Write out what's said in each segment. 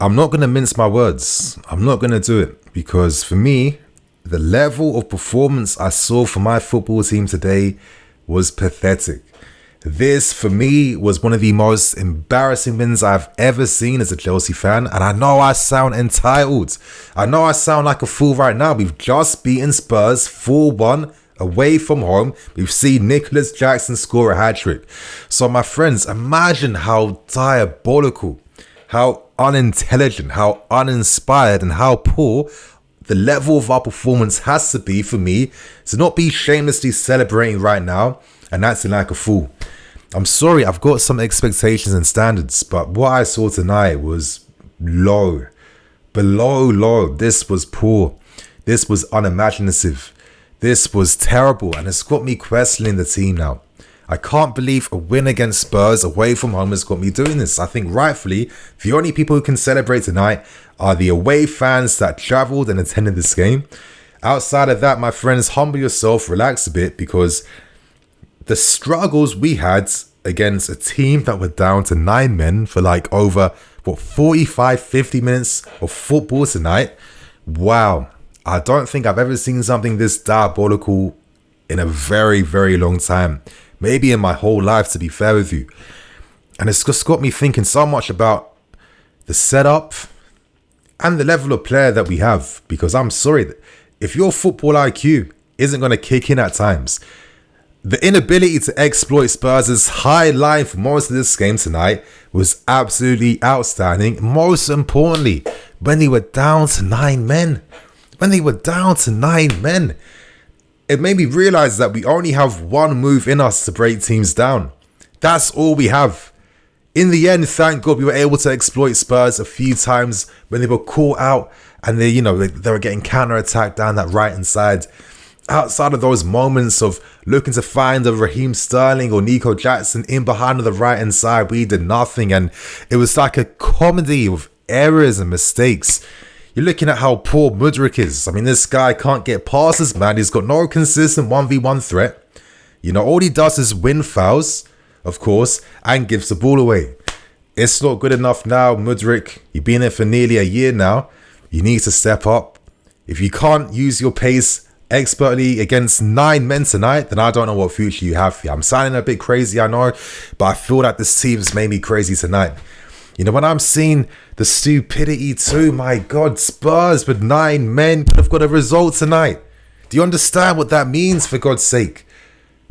I'm not going to mince my words. I'm not going to do it because for me, the level of performance I saw from my football team today was pathetic. This, for me, was one of the most embarrassing wins I've ever seen as a Chelsea fan. And I know I sound entitled. I know I sound like a fool right now. We've just beaten Spurs 4-1 away from home. We've seen Nicolas Jackson score a hat-trick. So my friends, imagine how diabolical, how unintelligent, how uninspired, and how poor the level of our performance has to be for me to not be shamelessly celebrating right now and acting like a fool. I'm sorry, I've got some expectations and standards, but what I saw tonight was low. Below low. This was poor. This was unimaginative. This was terrible, and it's got me questioning the team now. I can't believe a win against Spurs away from home has got me doing this. I think rightfully, the only people who can celebrate tonight are the away fans that travelled and attended this game. Outside of that, my friends, humble yourself, relax a bit, because the struggles we had against a team that were down to 9 men for like over, 45, 50 minutes of football tonight. Wow. I don't think I've ever seen something this diabolical in a very, very long time. Maybe in my whole life, to be fair with you. And it's just got me thinking so much about the setup and the level of player that we have. Because I'm sorry, if your football IQ isn't going to kick in at times, the inability to exploit Spurs' high line for most of this game tonight was absolutely outstanding. Most importantly, when they were down to 9 men. When they were down to 9 men. It made me realize that we only have one move in us to break teams down. That's all we have. In the end, thank God we were able to exploit Spurs a few times when they were caught out and they were getting counter-attacked down that right-hand side. Outside of those moments of looking to find a Raheem Sterling or Nico Jackson in behind on the right-hand side, we did nothing. And it was like a comedy of errors and mistakes. You're looking at how poor Mudryk is. I mean, this guy can't get passes, man. He's got no consistent 1v1 threat. All he does is win fouls, of course, and gives the ball away. It's not good enough now, Mudryk. You've been there for nearly a year now. You need to step up. If you can't use your pace expertly against 9 men tonight, then I don't know what future you have here. I'm sounding a bit crazy, I know, but I feel like this team's made me crazy tonight. When I'm seeing the stupidity too, my God, Spurs with 9 men could have got a result tonight. Do you understand what that means, for God's sake?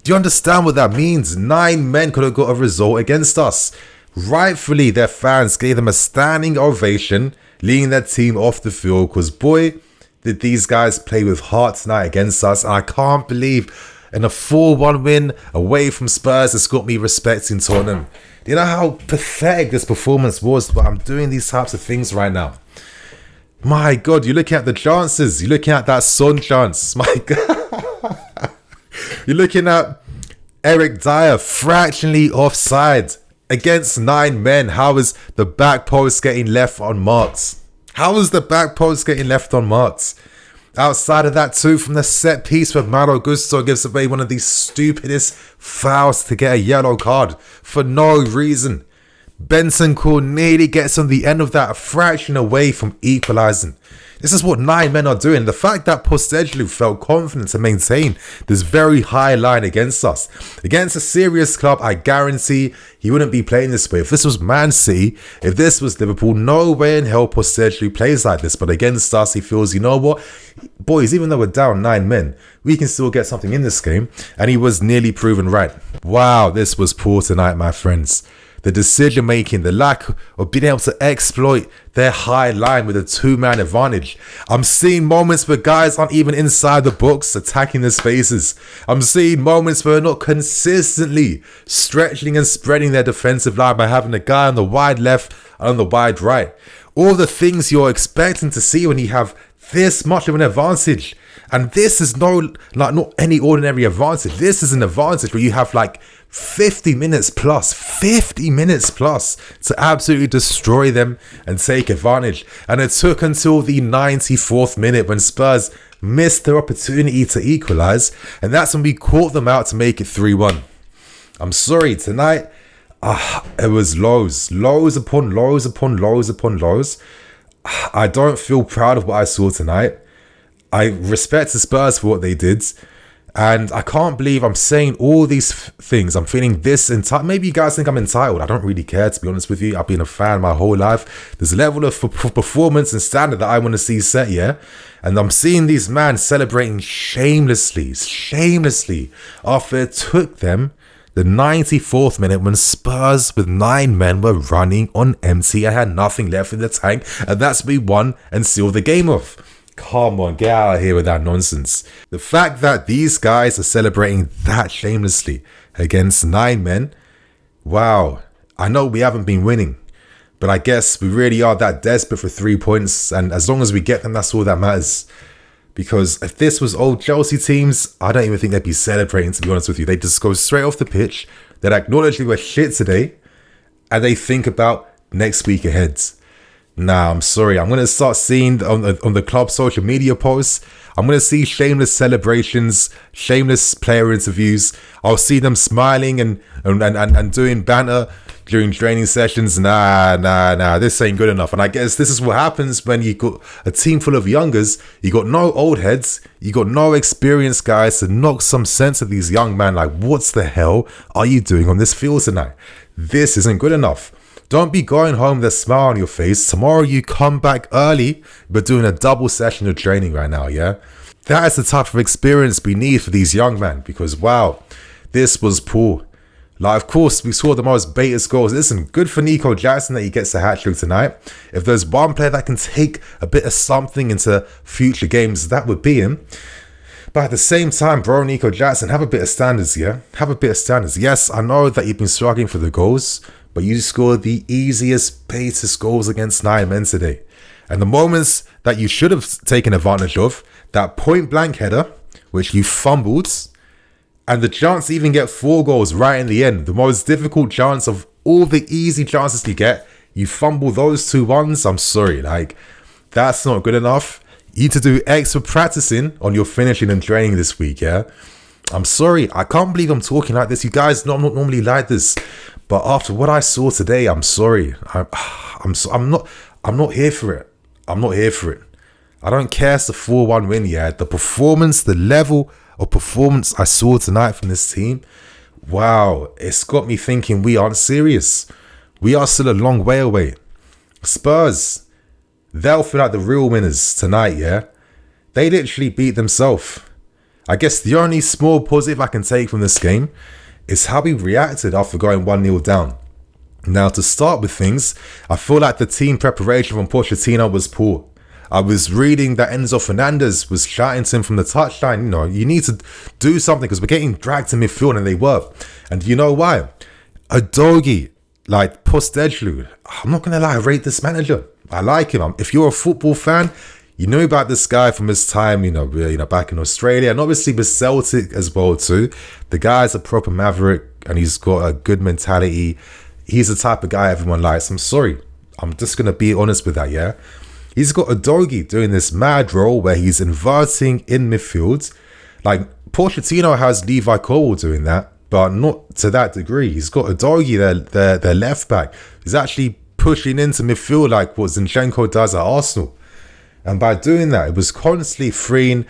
Do you understand what that means? 9 men could have got a result against us. Rightfully, their fans gave them a standing ovation, leading their team off the field, because boy, did these guys play with heart tonight against us. And I can't believe in a 4-1 win away from Spurs, it's got me respecting Tottenham. Do you know how pathetic this performance was? But I'm doing these types of things right now. My God, you're looking at the chances. You're looking at that Son chance. My God. You're looking at Eric Dyer fractionally offside against 9 men. How is the back post getting left unmarked? How is the back post getting left unmarked? Outside of that too, from the set piece where Malo Gusto gives away one of the stupidest fouls to get a yellow card for no reason. Bentancur nearly gets on the end of that, a fraction away from equalising. This is what 9 men are doing. The fact that Postecoglou felt confident to maintain this very high line against us. Against a serious club, I guarantee he wouldn't be playing this way. If this was Man City, if this was Liverpool, no way in hell Postecoglou plays like this. But against us, he feels, you know what? Boys, even though we're down 9 men, we can still get something in this game. And he was nearly proven right. Wow, this was poor tonight, my friends. The decision making, the lack of being able to exploit their high line with a 2-man advantage. I'm seeing moments where guys aren't even inside the box attacking the spaces. I'm seeing moments where they're not consistently stretching and spreading their defensive line by having a guy on the wide left and on the wide right. All the things you're expecting to see when you have this much of an advantage. And this is not any ordinary advantage. This is an advantage where you have like 50 minutes plus to absolutely destroy them and take advantage. And it took until the 94th minute when Spurs missed their opportunity to equalise. And that's when we caught them out to make it 3-1. I'm sorry, tonight It was lows upon lows upon lows upon lows. I don't feel proud of what I saw tonight. I respect the Spurs for what they did. And I can't believe I'm saying all these things. I'm feeling this entitled. Maybe you guys think I'm entitled. I don't really care, to be honest with you. I've been a fan my whole life. There's a level of performance and standard that I want to see set, yeah? And I'm seeing these men celebrating shamelessly after it took them the 94th minute when Spurs with 9 men were running on empty and had nothing left in the tank. And that's we won and sealed the game off. Come on, get out of here with that nonsense. The fact that these guys are celebrating that shamelessly against 9 men, wow. I know we haven't been winning, but I guess we really are that desperate for 3 points. And as long as we get them, that's all that matters. Because if this was old Chelsea teams, I don't even think they'd be celebrating, to be honest with you. They just go straight off the pitch. They'd acknowledge we were shit today. And they think about next week ahead. Nah, I'm sorry. I'm going to start seeing on the club social media posts, I'm going to see shameless celebrations, shameless player interviews. I'll see them smiling and doing banter during training sessions. Nah, this ain't good enough. And I guess this is what happens when you got a team full of youngers. You got no old heads. You got no experienced guys to knock some sense of these young men. Like, what's the hell are you doing on this field tonight? This isn't good enough. Don't be going home with a smile on your face. Tomorrow you come back early, but doing a double session of training right now, yeah? That is the type of experience we need for these young men, because wow, this was poor. Like, of course, we saw the most baitest goals. Listen, good for Nicolas Jackson that he gets a hat-trick tonight. If there's one player that can take a bit of something into future games, that would be him. But at the same time, bro, Nicolas Jackson, have a bit of standards, yeah? Have a bit of standards. Yes, I know that you've been struggling for the goals, but you scored the easiest, baitest goals against 9 men today. And the moments that you should have taken advantage of, that point-blank header, which you fumbled, and the chance to even get 4 goals right in the end, the most difficult chance of all the easy chances you get, you fumble those 2 ones. I'm sorry, like, that's not good enough. You need to do extra practicing on your finishing and training this week, yeah? I'm sorry, I can't believe I'm talking like this. You guys not normally like this. But after what I saw today, I'm sorry. I'm not here for it. I'm not here for it. I don't care it's the 4-1 win, yeah. The performance, the level of performance I saw tonight from this team, wow, it's got me thinking we aren't serious. We are still a long way away. Spurs, they'll feel like the real winners tonight, yeah. They literally beat themselves. I guess the only small positive I can take from this game is how we reacted after going 1-0 down. Now, to start with things, I feel like the team preparation from Pochettino was poor. I was reading that Enzo Fernandez was shouting to him from the touchline, you know, you need to do something because we're getting dragged in midfield, and they were. And you know why? Udogie, like Postecoglou, I'm not going to lie, I rate this manager. I like him. If you're a football fan, you know about this guy from his time, you know, back in Australia, and obviously with Celtic as well too. The guy's a proper maverick, and he's got a good mentality. He's the type of guy everyone likes. I'm sorry, I'm just gonna be honest with that, yeah. He's got Udogie doing this mad role where he's inverting in midfield. Like Pochettino has Levi Colwill doing that, but not to that degree. He's got Udogie, their left back. He's actually pushing into midfield like what Zinchenko does at Arsenal. And by doing that, it was constantly freeing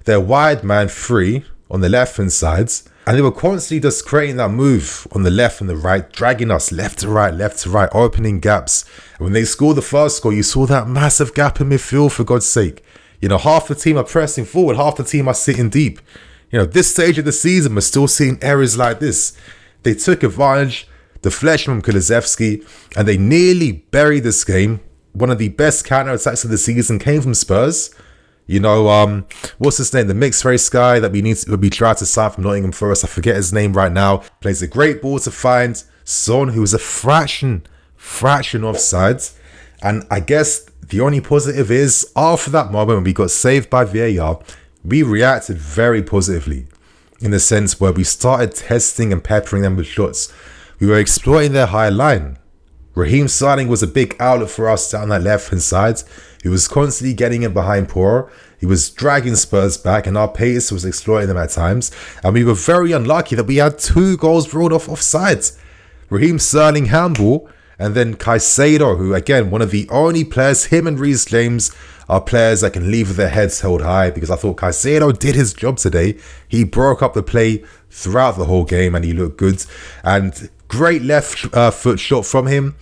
their wide man free on the left-hand sides. And they were constantly just creating that move on the left and the right, dragging us left to right, opening gaps. And when they scored the first goal, you saw that massive gap in midfield, for God's sake. You know, half the team are pressing forward, half the team are sitting deep. You know, this stage of the season, we're still seeing errors like this. They took advantage, deflection from Kulusevski, and they nearly buried this game. One of the best counter-attacks of the season came from Spurs. You know, what's his name? The mixed race guy that we tried to sign from Nottingham Forest. I forget his name right now. Plays a great ball to find Son, who was a fraction offside. And I guess the only positive is, after that moment when we got saved by VAR, we reacted very positively. In the sense where we started testing and peppering them with shots. We were exploiting their high line. Raheem Sterling was a big outlet for us down that left-hand side. He was constantly getting in behind Poro. He was dragging Spurs back, and our pace was exploiting them at times. And we were very unlucky that we had 2 goals ruled off offsides. Raheem Sterling handball, and then Caicedo, who again, one of the only players, him and Reece James are players that can leave with their heads held high, because I thought Caicedo did his job today. He broke up the play throughout the whole game and he looked good. And great left foot shot from him.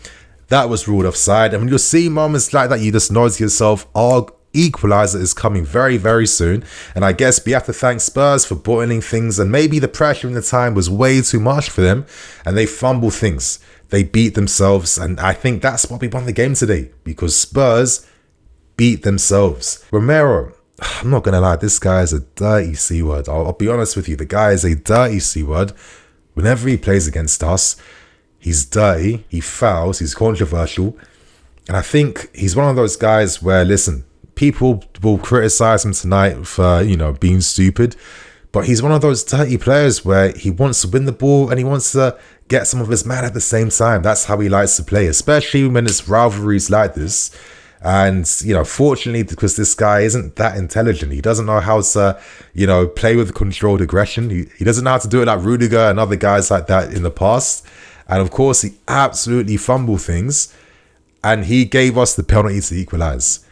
That was ruled offside. And when you'll see moments like that, you just know to yourself, our equaliser is coming very, very soon. And I guess we have to thank Spurs for boiling things, and maybe the pressure in the time was way too much for them and they fumbled things. They beat themselves, and I think that's why we won the game today, because Spurs beat themselves. Romero, I'm not going to lie, this guy is a dirty C-word. I'll be honest with you, the guy is a dirty C-word. Whenever he plays against us, he's dirty, he fouls, he's controversial. And I think he's one of those guys where, listen, people will criticize him tonight for, you know, being stupid. But he's one of those dirty players where he wants to win the ball and he wants to get some of his man at the same time. That's how he likes to play, especially when it's rivalries like this. And, you know, fortunately, because this guy isn't that intelligent, he doesn't know how to, you know, play with controlled aggression. He doesn't know how to do it like Rudiger and other guys like that in the past. And of course, he absolutely fumbled things. And he gave us the penalty to equalise.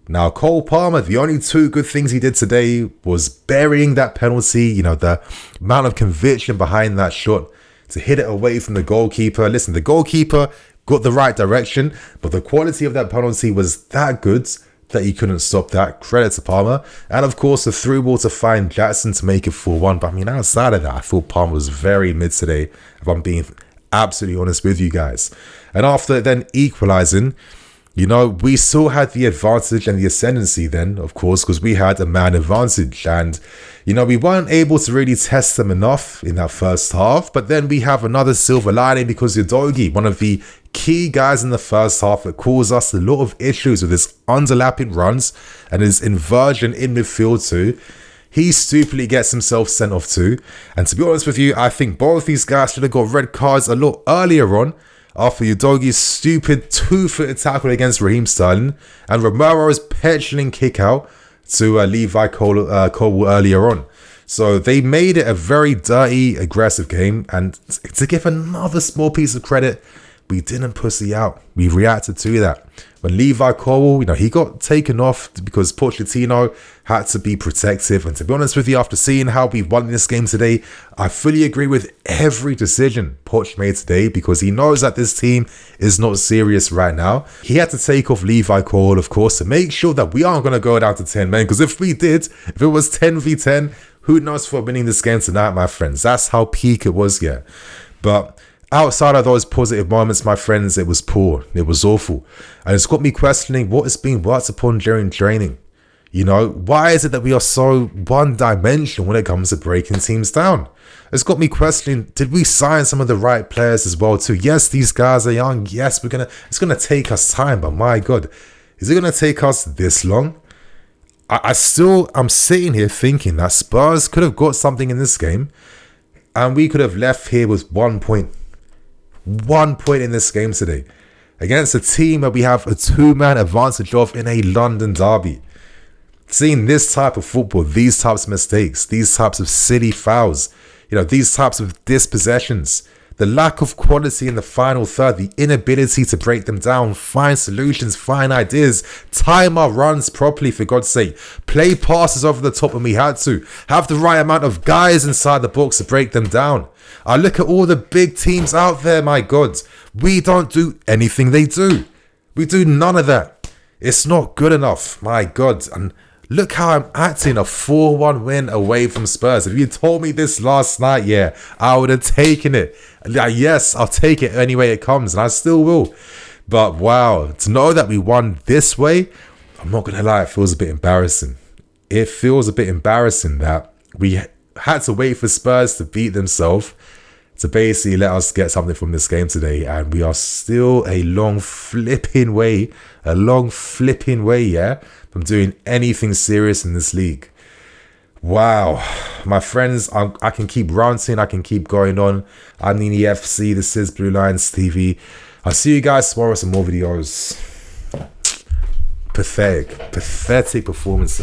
Now, Cole Palmer, the only two good things he did today was burying that penalty. You know, the amount of conviction behind that shot to hit it away from the goalkeeper. Listen, the goalkeeper got the right direction, but the quality of that penalty was that good that he couldn't stop that. Credit to Palmer. And of course, the through ball to find Jackson to make it 4-1. But I mean, outside of that, I thought Palmer was very mid today, if I'm being absolutely honest with you guys. And after then equalising, you know, we still had the advantage and the ascendancy then, of course, because we had a man advantage. And, you know, we weren't able to really test them enough in that first half. But then we have another silver lining, because Udogie, one of the key guys in the first half, that caused us a lot of issues with his underlapping runs and his inversion in midfield too. He stupidly gets himself sent off too. And to be honest with you, I think both these guys should have got red cards a lot earlier on, after Udogie's stupid two-footed tackle against Raheem Sterling and Romero's petulant kick out to Levi Colwill earlier on. So they made it a very dirty, aggressive game. And to give another small piece of credit, we didn't pussy out. We reacted to that. When Levi Colwill, you know, he got taken off because Pochettino had to be protective. And to be honest with you, after seeing how we won this game today, I fully agree with every decision Poch made today, because he knows that this team is not serious right now. He had to take off Levi Colwill, of course, to make sure that we aren't going to go down to 10 men. Because if we did, if it was 10v10, who knows for winning this game tonight, my friends. That's how peak it was, yeah. But outside of those positive moments, my friends, it was poor. It was awful. And it's got me questioning what is being worked upon during training. You know, why is it that we are so one-dimensional when it comes to breaking teams down? It's got me questioning, did we sign some of the right players as well too? Yes, these guys are young. Yes, it's gonna take us time, but my God, is it gonna take us this long? I'm sitting here thinking that Spurs could have got something in this game and we could have left here with 1 point. 1 point in this game today against a team that we have a two-man advantage of in a London derby. Seeing this type of football, these types of mistakes, these types of silly fouls, you know, these types of dispossessions, the lack of quality in the final third, the inability to break them down, find solutions, find ideas, time our runs properly, for God's sake, play passes over the top when we had to, have the right amount of guys inside the box to break them down. I look at all the big teams out there, my God, we don't do anything they do. We do none of that. It's not good enough, my God. And look how I'm acting, a 4-1 win away from Spurs. If you told me this last night, yeah, I would have taken it. Yes, I'll take it any way it comes, and I still will. But wow, to know that we won this way, I'm not going to lie, it feels a bit embarrassing. It feels a bit embarrassing that we had to wait for Spurs to beat themselves to basically let us get something from this game today. And we are still a long flipping way, yeah, from doing anything serious in this league. Wow, my friends, I can keep ranting, I can keep going on. I'm Nini FC, this is Blue Lions TV. I'll see you guys tomorrow with some more videos. Pathetic performance.